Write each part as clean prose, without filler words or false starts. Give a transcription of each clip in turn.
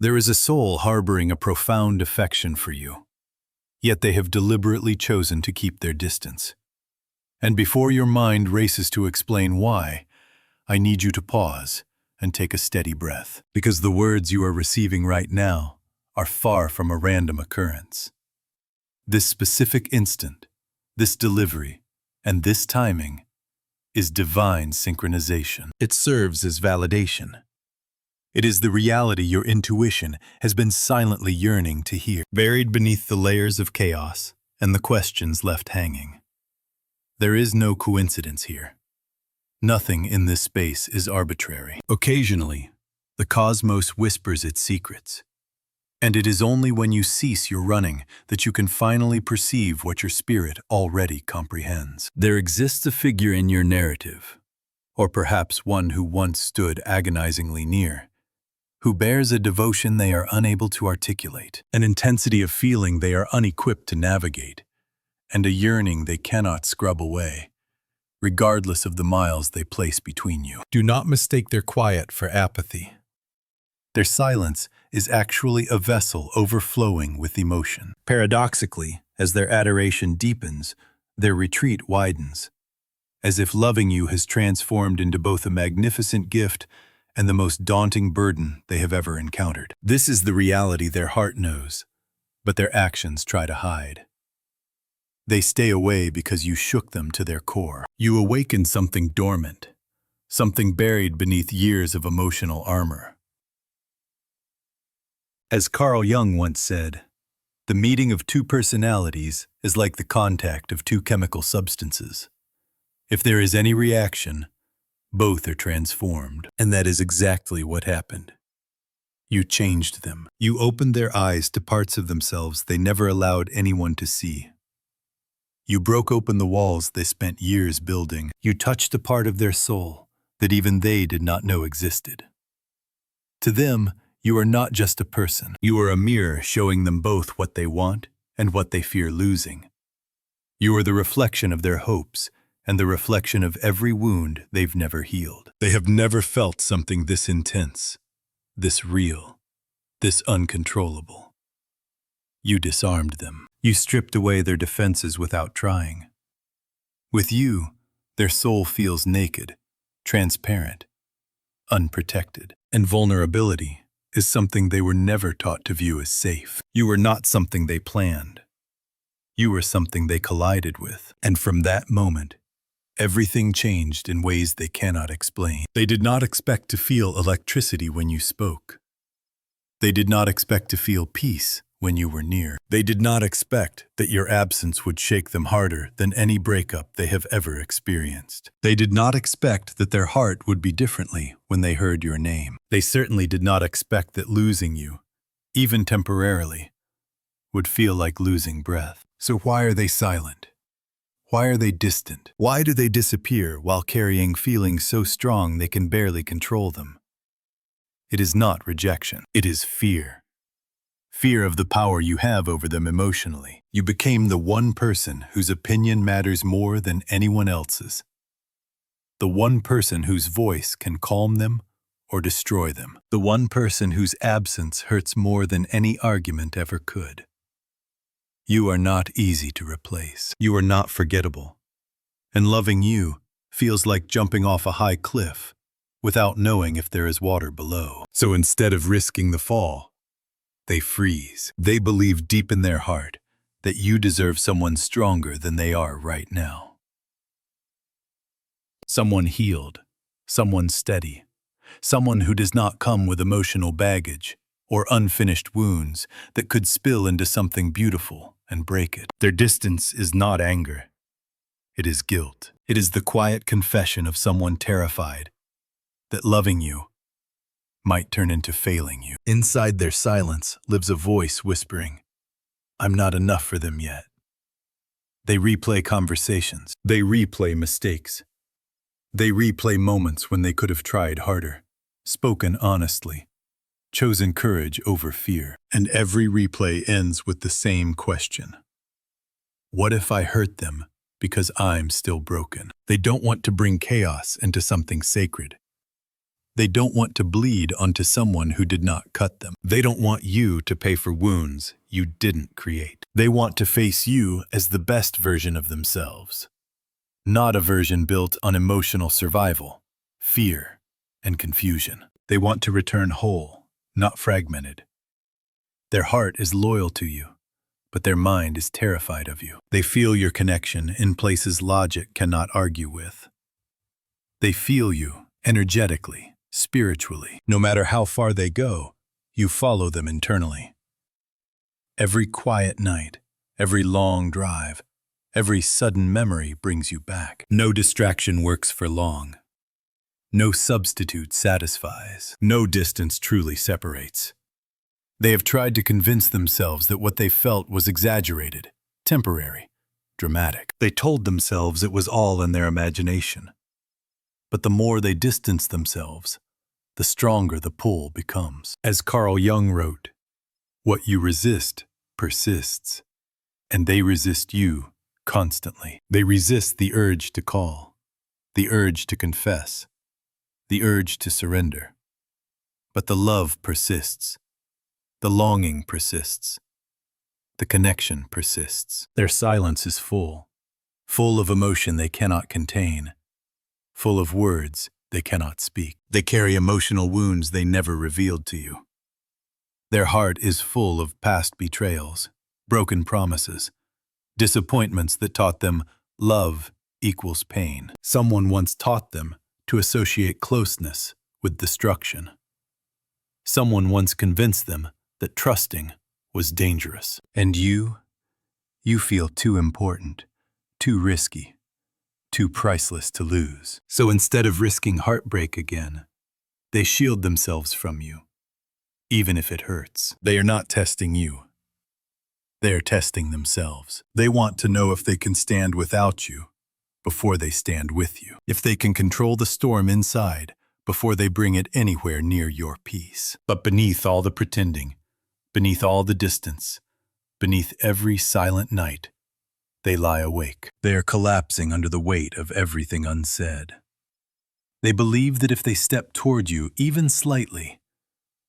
There is a soul harboring a profound affection for you, yet they have deliberately chosen to keep their distance. And before your mind races to explain why, I need you to pause and take a steady breath, because the words you are receiving right now are far from a random occurrence. This specific instant, this delivery, and this timing is divine synchronization. It serves as validation. It is the reality your intuition has been silently yearning to hear, buried beneath the layers of chaos and the questions left hanging. There is no coincidence here. Nothing in this space is arbitrary. Occasionally, the cosmos whispers its secrets, and it is only when you cease your running that you can finally perceive what your spirit already comprehends. There exists a figure in your narrative, or perhaps one who once stood agonizingly near, who bears a devotion they are unable to articulate, an intensity of feeling they are unequipped to navigate, and a yearning they cannot scrub away, regardless of the miles they place between you. Do not mistake their quiet for apathy. Their silence is actually a vessel overflowing with emotion. Paradoxically, as their adoration deepens, their retreat widens, as if loving you has transformed into both a magnificent gift and the most daunting burden they have ever encountered. This is the reality their heart knows, but their actions try to hide. They stay away because you shook them to their core. You awakened something dormant, something buried beneath years of emotional armor. As Carl Jung once said, the meeting of two personalities is like the contact of two chemical substances. If there is any reaction, both are transformed. And that is exactly what happened. You changed them. You opened their eyes to parts of themselves they never allowed anyone to see. You broke open the walls they spent years building. You touched a part of their soul that even they did not know existed. To them, you are not just a person. You are a mirror showing them both what they want and what they fear losing. You are the reflection of their hopes and the reflection of every wound they've never healed. They have never felt something this intense, this real, this uncontrollable. You disarmed them. You stripped away their defenses without trying. With you, their soul feels naked, transparent, unprotected, and vulnerability is something they were never taught to view as safe. You were not something they planned. You were something they collided with. And from that moment, everything changed in ways they cannot explain. They did not expect to feel electricity when you spoke. They did not expect to feel peace when you were near. They did not expect that your absence would shake them harder than any breakup they have ever experienced. They did not expect that their heart would beat differently when they heard your name. They certainly did not expect that losing you, even temporarily, would feel like losing breath. So why are they silent? Why are they distant? Why do they disappear while carrying feelings so strong they can barely control them? It is not rejection. It is fear. Fear of the power you have over them emotionally. You became the one person whose opinion matters more than anyone else's. The one person whose voice can calm them or destroy them. The one person whose absence hurts more than any argument ever could. You are not easy to replace. You are not forgettable. And loving you feels like jumping off a high cliff without knowing if there is water below. So instead of risking the fall, they freeze. They believe deep in their heart that you deserve someone stronger than they are right now. Someone healed, someone steady, someone who does not come with emotional baggage or unfinished wounds that could spill into something beautiful and break it. Their distance is not anger. It is guilt. It is the quiet confession of someone terrified that loving you might turn into failing you. Inside their silence lives a voice whispering, I'm not enough for them yet. They replay conversations. They replay mistakes. They replay moments when they could have tried harder, spoken honestly, chosen courage over fear. And every replay ends with the same question. What if I hurt them because I'm still broken? They don't want to bring chaos into something sacred. They don't want to bleed onto someone who did not cut them. They don't want you to pay for wounds you didn't create. They want to face you as the best version of themselves, not a version built on emotional survival, fear, and confusion. They want to return whole, not fragmented. Their heart is loyal to you, but their mind is terrified of you. They feel your connection in places logic cannot argue with. They feel you energetically, spiritually. No matter how far they go, you follow them internally. Every quiet night, every long drive, every sudden memory brings you back. No distraction works for long. No substitute satisfies. No distance truly separates. They have tried to convince themselves that what they felt was exaggerated, temporary, dramatic. They told themselves it was all in their imagination. But the more they distance themselves, the stronger the pull becomes. As Carl Jung wrote, "What you resist persists, and they resist you constantly." They resist the urge to call, the urge to confess, the urge to surrender. But the love persists. The longing persists. The connection persists. Their silence is full of emotion they cannot contain, full of words they cannot speak. They carry emotional wounds they never revealed to you. Their heart is full of past betrayals, broken promises, disappointments that taught them love equals pain. Someone once taught them to associate closeness with destruction. Someone once convinced them that trusting was dangerous. And you feel too important, too risky, too priceless to lose. So instead of risking heartbreak again, they shield themselves from you, even if it hurts. They are not testing you. They are testing themselves. They want to know if they can stand without you before they stand with you. If they can control the storm inside before they bring it anywhere near your peace. But beneath all the pretending, beneath all the distance, beneath every silent night, they lie awake. They are collapsing under the weight of everything unsaid. They believe that if they step toward you, even slightly,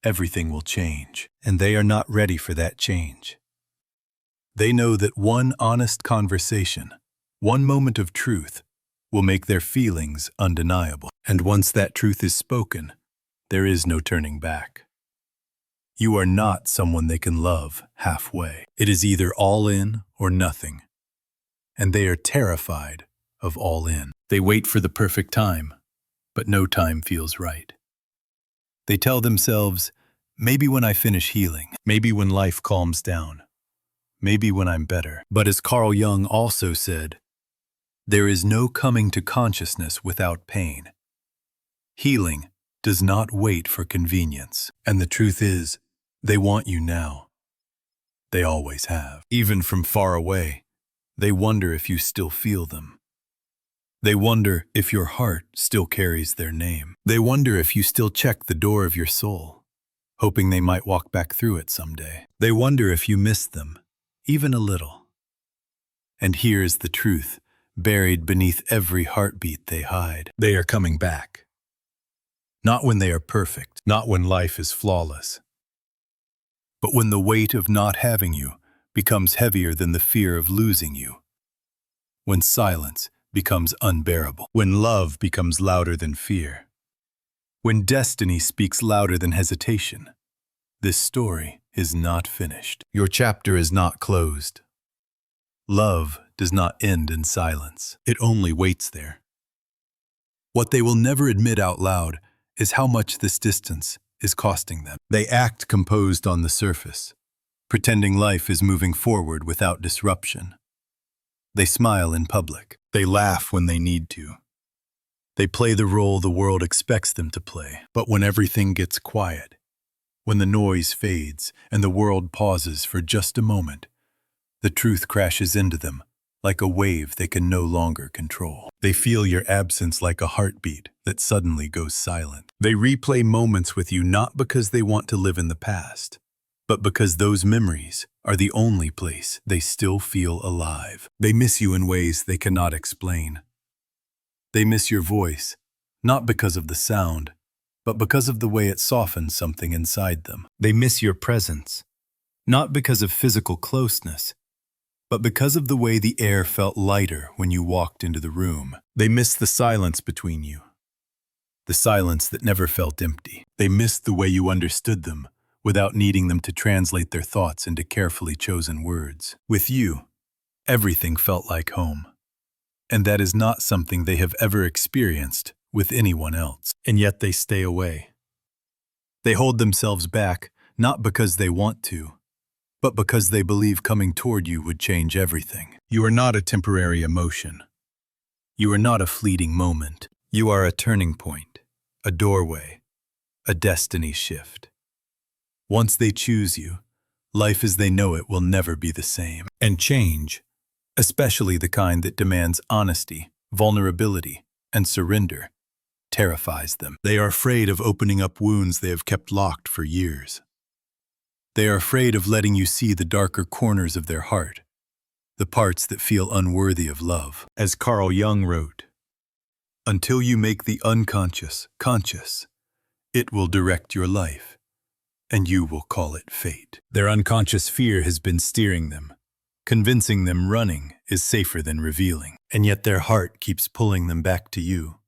everything will change. And they are not ready for that change. They know that one honest conversation, one moment of truth, will make their feelings undeniable. And once that truth is spoken, there is no turning back. You are not someone they can love halfway. It is either all in or nothing. And they are terrified of all in. They wait for the perfect time, but no time feels right. They tell themselves, maybe when I finish healing, maybe when life calms down, maybe when I'm better. But as Carl Jung also said, there is no coming to consciousness without pain. Healing does not wait for convenience. And the truth is, they want you now. They always have. Even from far away, they wonder if you still feel them. They wonder if your heart still carries their name. They wonder if you still check the door of your soul, hoping they might walk back through it someday. They wonder if you miss them, even a little. And here is the truth, buried beneath every heartbeat they hide. They are coming back. Not when they are perfect, not when life is flawless, but when the weight of not having you becomes heavier than the fear of losing you. When silence becomes unbearable. When love becomes louder than fear. When destiny speaks louder than hesitation. This story is not finished. Your chapter is not closed. Love does not end in silence. It only waits there. What they will never admit out loud is how much this distance is costing them. They act composed on the surface, pretending life is moving forward without disruption. They smile in public. They laugh when they need to. They play the role the world expects them to play. But when everything gets quiet, when the noise fades and the world pauses for just a moment, the truth crashes into them like a wave they can no longer control. They feel your absence like a heartbeat that suddenly goes silent. They replay moments with you not because they want to live in the past, but because those memories are the only place they still feel alive. They miss you in ways they cannot explain. They miss your voice, not because of the sound, but because of the way it softens something inside them. They miss your presence, not because of physical closeness, but because of the way the air felt lighter when you walked into the room. They miss the silence between you, the silence that never felt empty. They miss the way you understood them without needing them to translate their thoughts into carefully chosen words. With you, everything felt like home. And that is not something they have ever experienced with anyone else. And yet they stay away. They hold themselves back, not because they want to, but because they believe coming toward you would change everything. You are not a temporary emotion. You are not a fleeting moment. You are a turning point, a doorway, a destiny shift. Once they choose you, life as they know it will never be the same. And change, especially the kind that demands honesty, vulnerability, and surrender, terrifies them. They are afraid of opening up wounds they have kept locked for years. They are afraid of letting you see the darker corners of their heart, the parts that feel unworthy of love. As Carl Jung wrote, "Until you make the unconscious conscious, it will direct your life, and you will call it fate." Their unconscious fear has been steering them, convincing them running is safer than revealing. And yet their heart keeps pulling them back to you,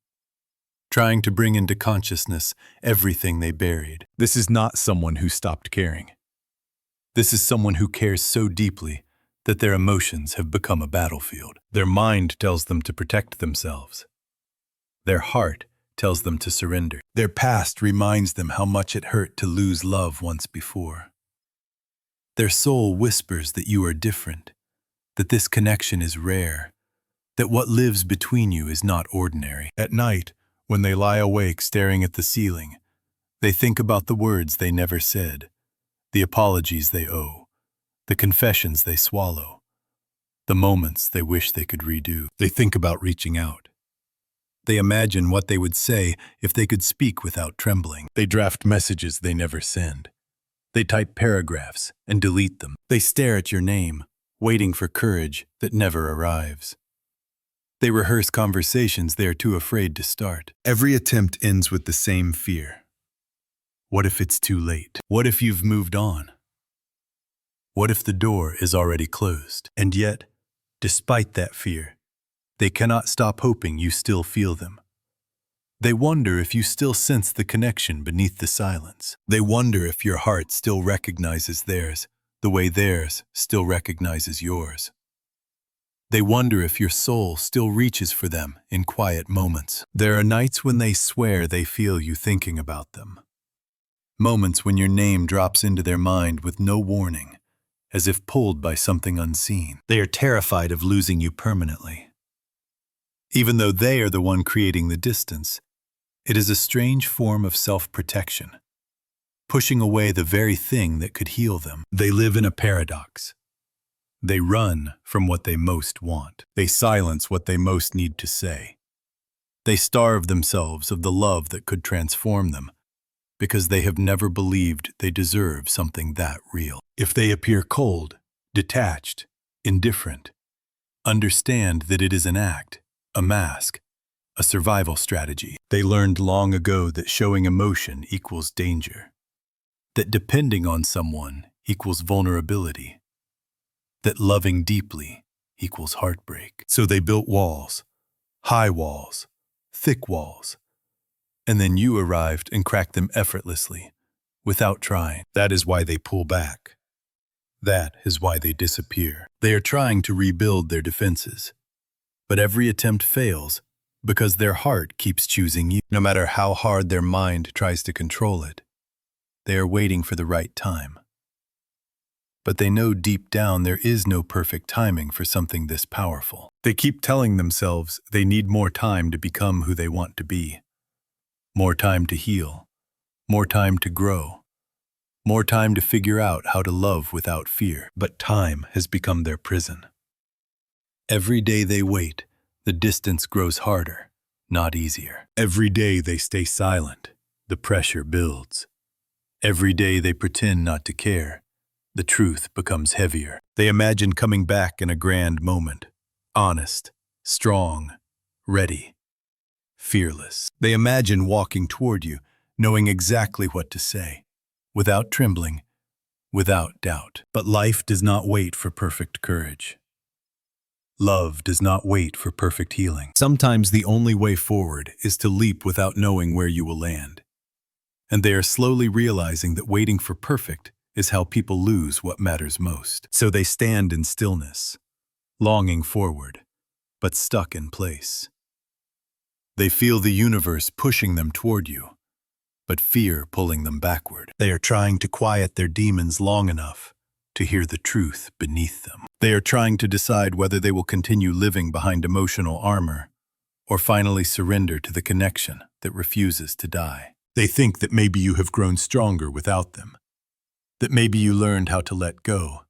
trying to bring into consciousness everything they buried. This is not someone who stopped caring. This is someone who cares so deeply that their emotions have become a battlefield. Their mind tells them to protect themselves. Their heart tells them to surrender. Their past reminds them how much it hurt to lose love once before. Their soul whispers that you are different, that this connection is rare, that what lives between you is not ordinary. At night, when they lie awake staring at the ceiling, they think about the words they never said, the apologies they owe, the confessions they swallow, the moments they wish they could redo. They think about reaching out. They imagine what they would say if they could speak without trembling. They draft messages they never send. They type paragraphs and delete them. They stare at your name, waiting for courage that never arrives. They rehearse conversations they are too afraid to start. Every attempt ends with the same fear. What if it's too late? What if you've moved on? What if the door is already closed? And yet, despite that fear, they cannot stop hoping you still feel them. They wonder if you still sense the connection beneath the silence. They wonder if your heart still recognizes theirs the way theirs still recognizes yours. They wonder if your soul still reaches for them in quiet moments. There are nights when they swear they feel you thinking about them. Moments when your name drops into their mind with no warning, as if pulled by something unseen. They are terrified of losing you permanently. Even though they are the one creating the distance, it is a strange form of self-protection, pushing away the very thing that could heal them. They live in a paradox. They run from what they most want. They silence what they most need to say. They starve themselves of the love that could transform them, because they have never believed they deserve something that real. If they appear cold, detached, indifferent, understand that it is an act, a mask, a survival strategy. They learned long ago that showing emotion equals danger, that depending on someone equals vulnerability, that loving deeply equals heartbreak. So they built walls, high walls, thick walls, and then you arrived and cracked them effortlessly, without trying. That is why they pull back. That is why they disappear. They are trying to rebuild their defenses, but every attempt fails because their heart keeps choosing you. No matter how hard their mind tries to control it, they are waiting for the right time. But they know deep down there is no perfect timing for something this powerful. They keep telling themselves they need more time to become who they want to be. More time to heal. More time to grow. More time to figure out how to love without fear. But time has become their prison. Every day they wait, the distance grows harder, not easier. Every day they stay silent, the pressure builds. Every day they pretend not to care, the truth becomes heavier. They imagine coming back in a grand moment, honest, strong, ready, fearless. They imagine walking toward you, knowing exactly what to say, without trembling, without doubt. But life does not wait for perfect courage. Love does not wait for perfect healing. Sometimes the only way forward is to leap without knowing where you will land. And they are slowly realizing that waiting for perfect is how people lose what matters most. So they stand in stillness, longing forward, but stuck in place. They feel the universe pushing them toward you, but fear pulling them backward. They are trying to quiet their demons long enough to hear the truth beneath them. They are trying to decide whether they will continue living behind emotional armor or finally surrender to the connection that refuses to die. They think that maybe you have grown stronger without them, that maybe you learned how to let go,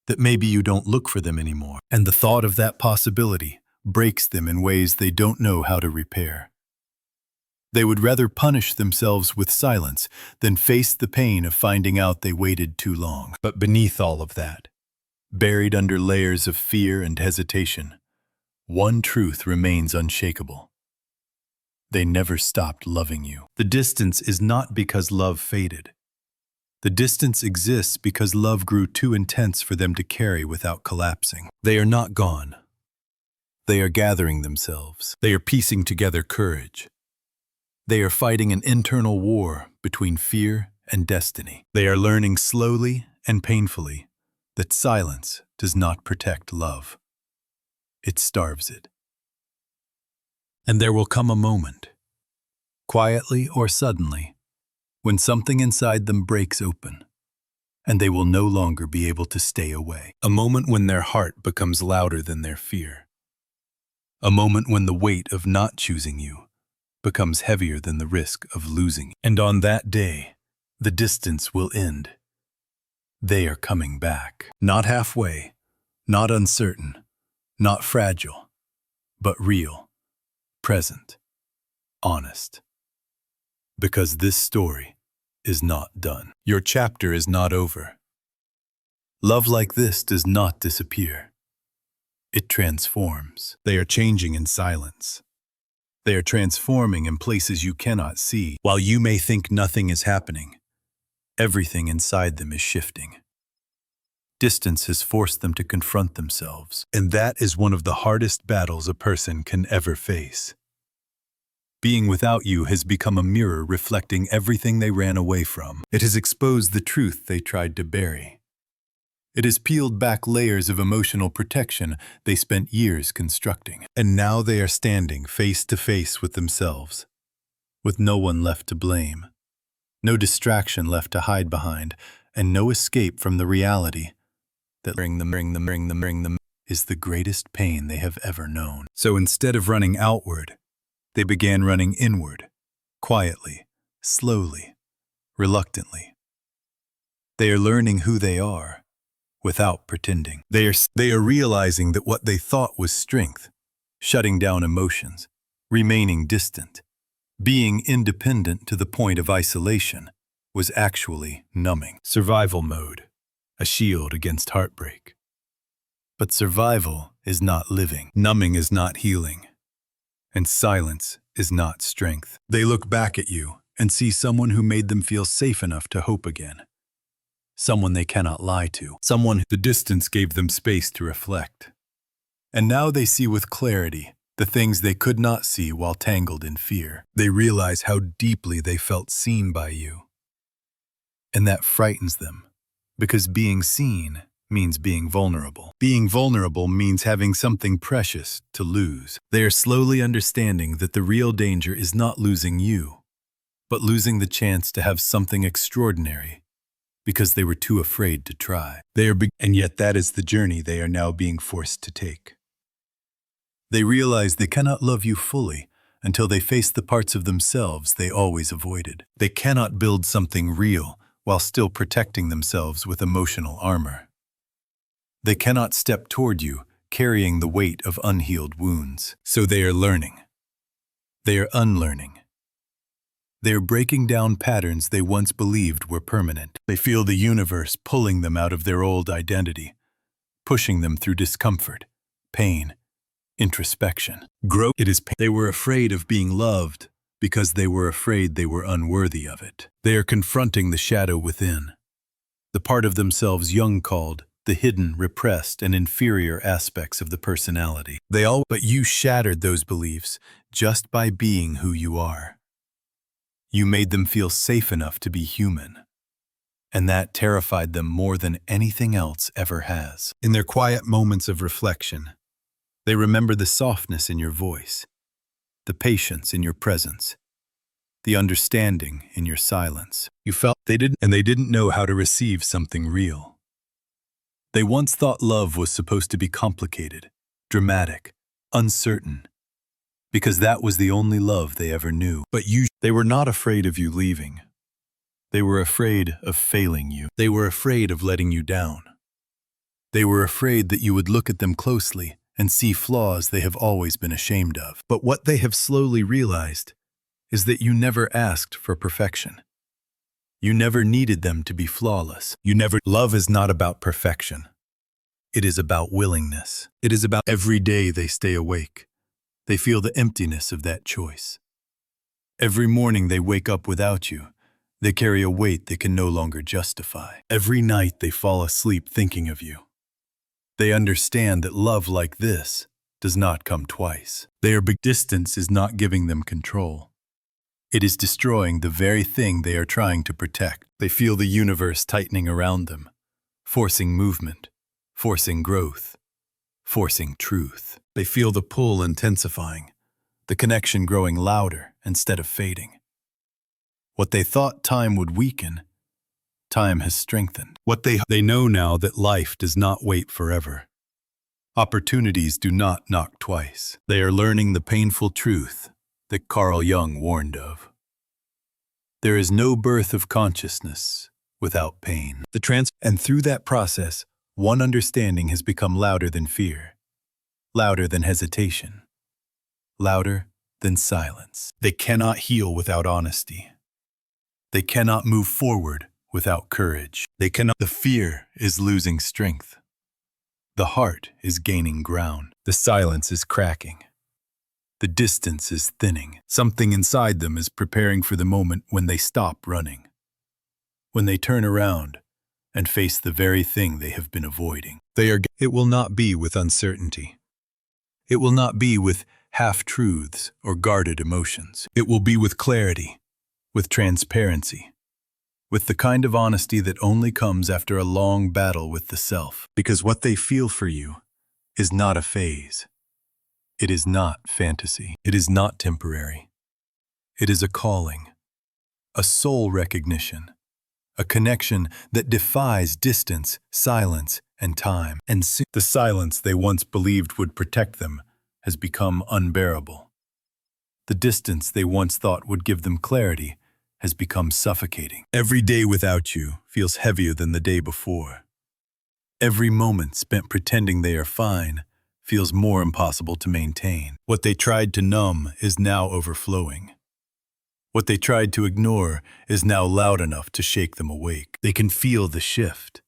that maybe you don't look for them anymore. And the thought of that possibility breaks them in ways they don't know how to repair. They would rather punish themselves with silence than face the pain of finding out they waited too long. But beneath all of that, buried under layers of fear and hesitation, one truth remains unshakable. They never stopped loving you. The distance is not because love faded. The distance exists because love grew too intense for them to carry without collapsing. They are not gone. They are gathering themselves. They are piecing together courage. They are fighting an internal war between fear and destiny. They are learning slowly and painfully that silence does not protect love. It starves it. And there will come a moment, quietly or suddenly, when something inside them breaks open, and they will no longer be able to stay away. A moment when their heart becomes louder than their fear. A moment when the weight of not choosing you becomes heavier than the risk of losing. And on that day, the distance will end. They are coming back. Not halfway, not uncertain, not fragile, but real, present, honest. Because this story is not done. Your chapter is not over. Love like this does not disappear. It transforms. They are changing in silence. They are transforming in places you cannot see. While you may think nothing is happening, everything inside them is shifting. Distance has forced them to confront themselves, and that is one of the hardest battles a person can ever face. Being without you has become a mirror reflecting everything they ran away from. It has exposed the truth they tried to bury. It has peeled back layers of emotional protection they spent years constructing. And now they are standing face to face with themselves, with no one left to blame, no distraction left to hide behind, and no escape from the reality that bring them is the greatest pain they have ever known. So instead of running outward, they began running inward, quietly, slowly, reluctantly. They are learning who they are, without pretending. They are realizing that what they thought was strength, shutting down emotions, remaining distant, being independent to the point of isolation, was actually numbing. Survival mode, a shield against heartbreak. But survival is not living. Numbing is not healing. And silence is not strength. They look back at you and see someone who made them feel safe enough to hope again. Someone they cannot lie to. Someone the distance gave them space to reflect. And now they see with clarity the things they could not see while tangled in fear. They realize how deeply they felt seen by you. And that frightens them, because being seen means being vulnerable. Being vulnerable means having something precious to lose. They are slowly understanding that the real danger is not losing you, but losing the chance to have something extraordinary because they were too afraid to try. And yet that is the journey they are now being forced to take. They realize they cannot love you fully until they face the parts of themselves they always avoided. They cannot build something real while still protecting themselves with emotional armor. They cannot step toward you carrying the weight of unhealed wounds. So they are learning. They are unlearning. They are breaking down patterns they once believed were permanent. They feel the universe pulling them out of their old identity, pushing them through discomfort, pain, introspection. Growth. It is pain. They were afraid of being loved because they were afraid they were unworthy of it. They are confronting the shadow within, the part of themselves Jung called the hidden, repressed, and inferior aspects of the personality. But you shattered those beliefs just by being who you are. You made them feel safe enough to be human, and that terrified them more than anything else ever has. In their quiet moments of reflection, they remember the softness in your voice, the patience in your presence, the understanding in your silence. You felt they didn't know how to receive something real. They once thought love was supposed to be complicated, dramatic, uncertain, because that was the only love they ever knew. But they were not afraid of you leaving. They were afraid of failing you. They were afraid of letting you down. They were afraid that you would look at them closely and see flaws they have always been ashamed of. But what they have slowly realized is that you never asked for perfection. You never needed them to be flawless. Love is not about perfection. It is about willingness. It is about every day they stay awake. They feel the emptiness of that choice. Every morning they wake up without you. They carry a weight they can no longer justify. Every night they fall asleep thinking of you. They understand that love like this does not come twice. Distance is not giving them control. It is destroying the very thing they are trying to protect. They feel the universe tightening around them, forcing movement, forcing growth, forcing truth. They feel the pull intensifying, the connection growing louder instead of fading. What they thought time would weaken, time has strengthened. They know now that life does not wait forever. Opportunities do not knock twice. They are learning the painful truth that Carl Jung warned of. There is no birth of consciousness without pain. And through that process, one understanding has become louder than fear, louder than hesitation, louder than silence. They cannot heal without honesty. They cannot move forward without courage. The fear is losing strength. The heart is gaining ground. The silence is cracking. The distance is thinning. Something inside them is preparing for the moment when they stop running, when they turn around and face the very thing they have been avoiding. It will not be with uncertainty. It will not be with half-truths or guarded emotions. It will be with clarity, with transparency, with the kind of honesty that only comes after a long battle with the self. Because what they feel for you is not a phase. It is not fantasy. It is not temporary. It is a calling, a soul recognition, a connection that defies distance, silence, and time. And the silence they once believed would protect them has become unbearable. The distance they once thought would give them clarity has become suffocating. Every day without you feels heavier than the day before. Every moment spent pretending they are fine feels more impossible to maintain. What they tried to numb is now overflowing. What they tried to ignore is now loud enough to shake them awake. They can feel the shift,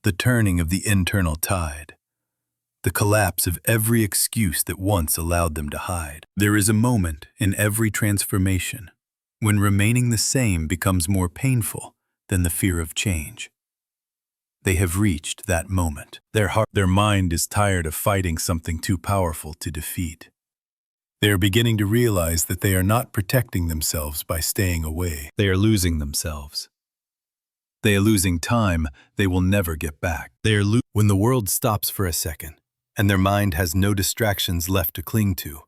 the turning of the internal tide, the collapse of every excuse that once allowed them to hide. There is a moment in every transformation when remaining the same becomes more painful than the fear of change. They have reached that moment. Their mind is tired of fighting something too powerful to defeat. They are beginning to realize that they are not protecting themselves by staying away. They are losing themselves. They are losing time they will never get back. When the world stops for a second, and their mind has no distractions left to cling to,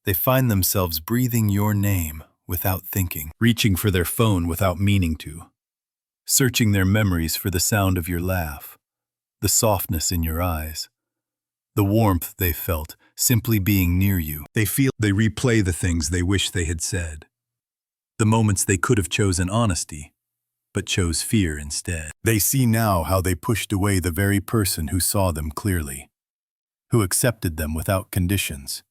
they find themselves breathing your name without thinking, reaching for their phone without meaning to, searching their memories for the sound of your laugh, the softness in your eyes, the warmth they felt simply being near you. They replay the things they wish they had said, the moments they could have chosen honesty, but chose fear instead. They see now how they pushed away the very person who saw them clearly, who accepted them without conditions,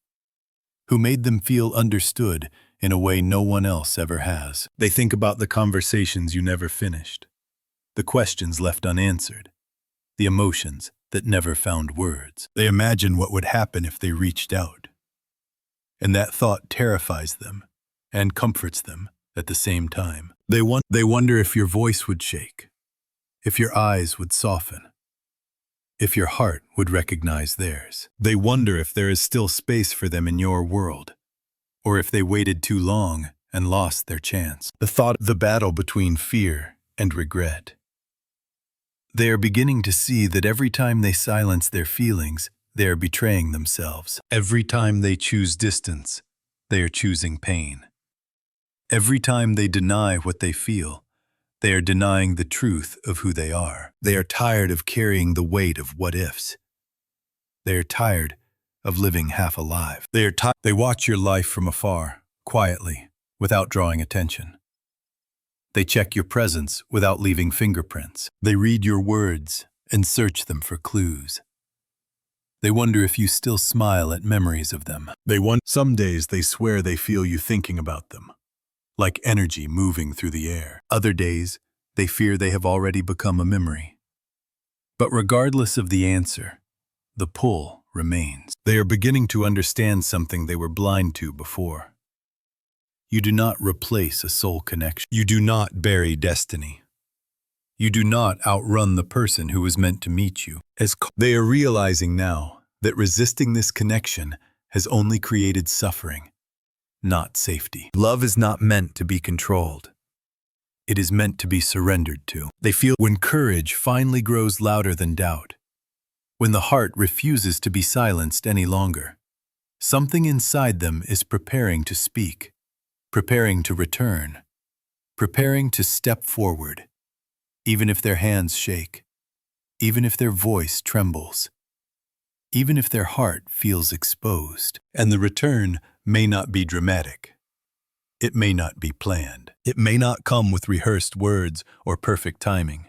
who made them feel understood in a way no one else ever has. They think about the conversations you never finished, the questions left unanswered, the emotions that never found words. They imagine what would happen if they reached out, and that thought terrifies them and comforts them at the same time. They wonder if your voice would shake, if your eyes would soften, if your heart would recognize theirs. They wonder if there is still space for them in your world, or if they waited too long and lost their chance. The thought of the battle between fear and regret. They are beginning to see that every time they silence their feelings, they are betraying themselves. Every time they choose distance, they are choosing pain. Every time they deny what they feel, they are denying the truth of who they are. They are tired of carrying the weight of what-ifs. They are tired of living half alive. They watch your life from afar, quietly, without drawing attention. They check your presence without leaving fingerprints. They read your words and search them for clues. They wonder if you still smile at memories of them. Some days they swear they feel you thinking about them, like energy moving through the air. Other days, they fear they have already become a memory. But regardless of the answer, the pull remains. They are beginning to understand something they were blind to before. You do not replace a soul connection. You do not bury destiny. You do not outrun the person who was meant to meet you. They are realizing now that resisting this connection has only created suffering, not safety. Love is not meant to be controlled. It is meant to be surrendered to. They feel when courage finally grows louder than doubt, when the heart refuses to be silenced any longer, something inside them is preparing to speak, preparing to return, preparing to step forward, even if their hands shake, even if their voice trembles, even if their heart feels exposed. And the return may not be dramatic. It may not be planned. It may not come with rehearsed words or perfect timing.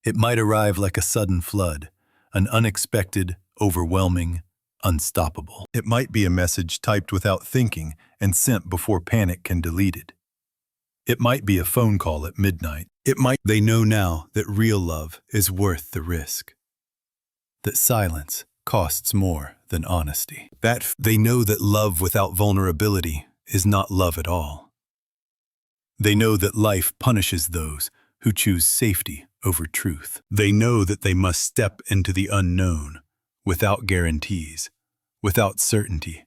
It might arrive like a sudden flood, an unexpected, overwhelming, unstoppable. It might be a message typed without thinking and sent before panic can delete it. It might be a phone call at midnight. They know now that real love is worth the risk. That silence costs more than honesty. They know that love without vulnerability is not love at all. They know that life punishes those who choose safety over truth. They know that they must step into the unknown, without guarantees, without certainty,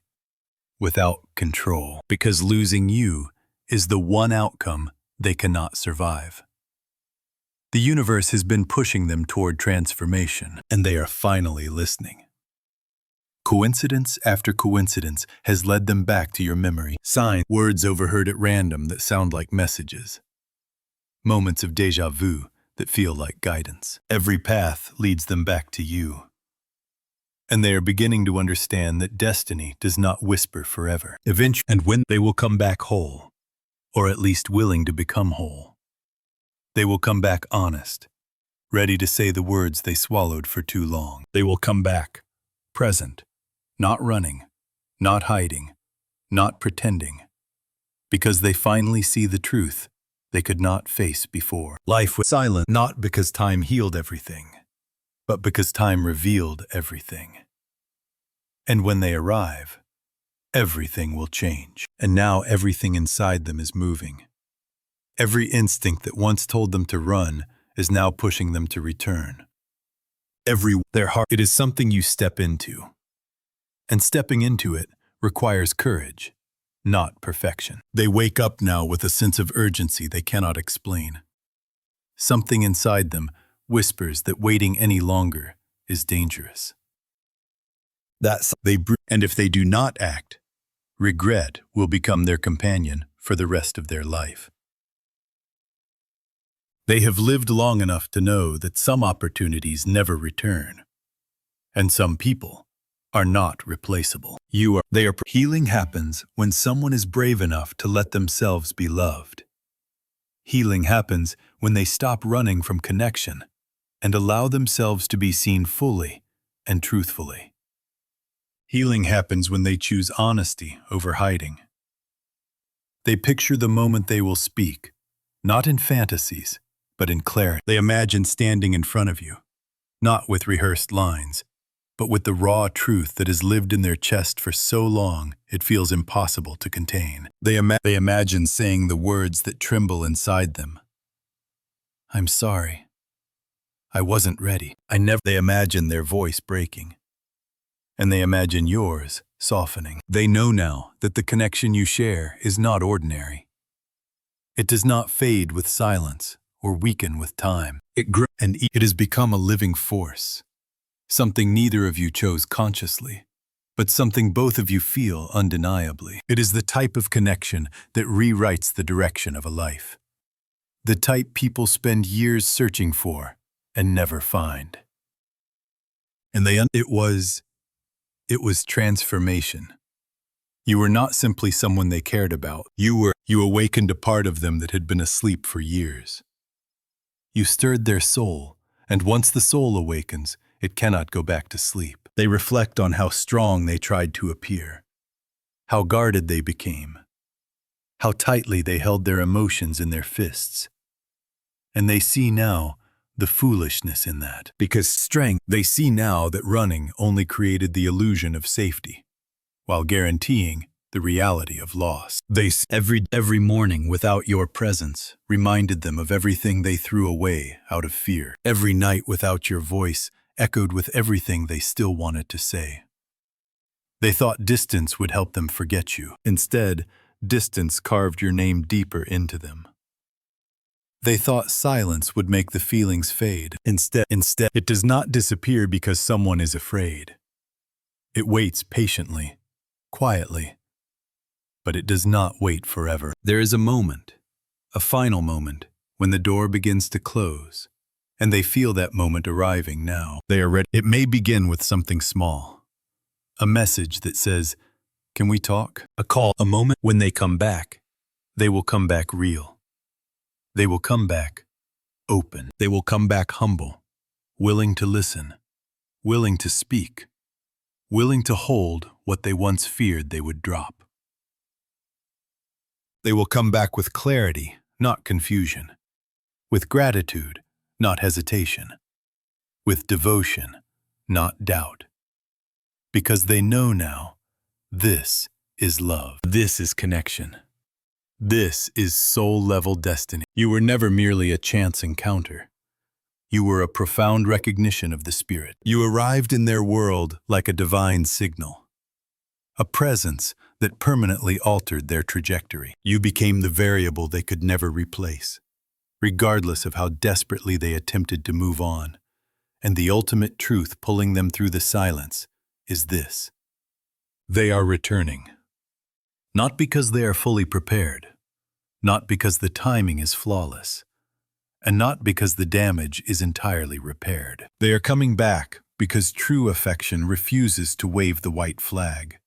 without control, because losing you is the one outcome they cannot survive. The universe has been pushing them toward transformation, and they are finally listening. Coincidence after coincidence has led them back to your memory. Signs, words overheard at random that sound like messages. Moments of déjà vu that feel like guidance. Every path leads them back to you. And they are beginning to understand that destiny does not whisper forever. Eventually, and when they will come back whole, or at least willing to become whole. They will come back honest, ready to say the words they swallowed for too long. They will come back present, not running, not hiding, not pretending, because they finally see the truth they could not face before. Life was silent, not because time healed everything, but because time revealed everything. And when they arrive, everything will change. And now everything inside them is moving. Every instinct that once told them to run is now pushing them to return. Their heart, it is something you step into. And stepping into it requires courage, not perfection. They wake up now with a sense of urgency they cannot explain. Something inside them whispers that waiting any longer is dangerous. And if they do not act, regret will become their companion for the rest of their life. They have lived long enough to know that some opportunities never return, and some people are not replaceable. Healing happens when someone is brave enough to let themselves be loved. Healing happens when they stop running from connection and allow themselves to be seen fully and truthfully. Healing happens when they choose honesty over hiding. They picture the moment they will speak, not in fantasies, but in clarity. They imagine standing in front of you, not with rehearsed lines, but with the raw truth that has lived in their chest for so long it feels impossible to contain. They imagine saying the words that tremble inside them. I'm sorry. I wasn't ready. They imagine their voice breaking. And they imagine yours softening. They know now that the connection you share is not ordinary. It does not fade with silence or weaken with time. It grows, and it has become a living force. Something neither of you chose consciously, but something both of you feel undeniably. It is the type of connection that rewrites the direction of a life. The type people spend years searching for and never find. And it was transformation. You were not simply someone they cared about. You awakened a part of them that had been asleep for years. You stirred their soul, and once the soul awakens, it cannot go back to sleep. They reflect on how strong they tried to appear, how guarded they became, how tightly they held their emotions in their fists. And they see now the foolishness in that. Because they see now that running only created the illusion of safety, while guaranteeing the reality of loss. Every morning without your presence reminded them of everything they threw away out of fear. Every night without your voice echoed with everything they still wanted to say. They thought distance would help them forget you. Instead, distance carved your name deeper into them. They thought silence would make the feelings fade. Instead, it does not disappear because someone is afraid. It waits patiently, quietly, but it does not wait forever. There is a moment, a final moment, when the door begins to close, and they feel that moment arriving now. They are ready. It may begin with something small, a message that says, "Can we talk?" A call, a moment. When they come back, they will come back real. They will come back open. They will come back humble, willing to listen, willing to speak, willing to hold what they once feared they would drop. They will come back with clarity, not confusion, with gratitude, not hesitation, with devotion, not doubt. Because they know now, this is love. This is connection. This is soul-level destiny. You were never merely a chance encounter. You were a profound recognition of the Spirit. You arrived in their world like a divine signal, a presence that permanently altered their trajectory. You became the variable they could never replace, regardless of how desperately they attempted to move on. And the ultimate truth pulling them through the silence is this: they are returning. Not because they are fully prepared, not because the timing is flawless, and not because the damage is entirely repaired. They are coming back because true affection refuses to wave the white flag,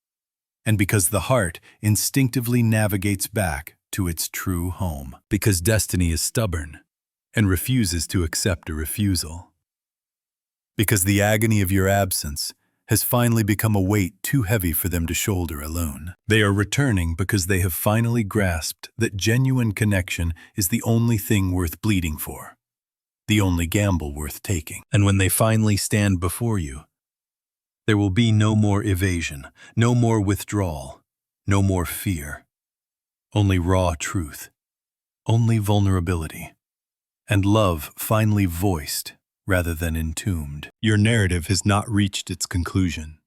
and because the heart instinctively navigates back to its true home. Because destiny is stubborn and refuses to accept a refusal. Because the agony of your absence has finally become a weight too heavy for them to shoulder alone. They are returning because they have finally grasped that genuine connection is the only thing worth bleeding for, the only gamble worth taking. And when they finally stand before you, there will be no more evasion, no more withdrawal, no more fear. Only raw truth, only vulnerability, and love finally voiced rather than entombed. Your narrative has not reached its conclusion.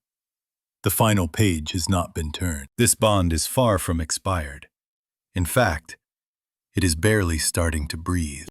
The final page has not been turned. This bond is far from expired. In fact, it is barely starting to breathe.